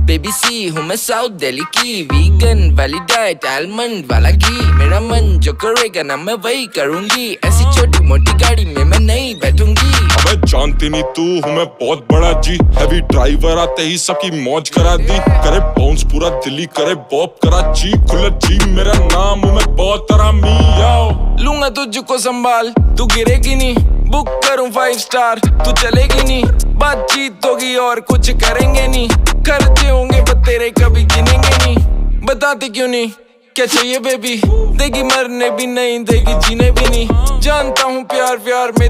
Baby सी हूँ मैं south Delhi की, वीगन वाली डाइट आलमंड वाला घी, मेरा मन जो करेगा ना मैं वही करूँगी, ऐसी छोटी मोटी गाड़ी में मैं नहीं बैठूंगी। अबे जानती नहीं तू हूँ मैं बहुत बड़ा जी, हैवी ड्राइवर आते ही सबकी मौज करा दी, करे बाउंस पूरा दिल्ली करे बॉब कराची, खुला जी मेरा नाम हूँ मैं बहुत आरामी। लूंगा तुझको संभाल तू गिरेगी नहीं, बुक करूं 5 स्टार तू चलेगी नहीं, बातचीत होगी और कुछ करेंगे नहीं, खर्चे होंगे पर तेरे कभी गिनेंगे नहीं, बताते क्यों नहीं क्या चाहिए बेबी, देगी मरने भी नहीं देगी जीने भी नहीं, जानता हूँ प्यार प्यार में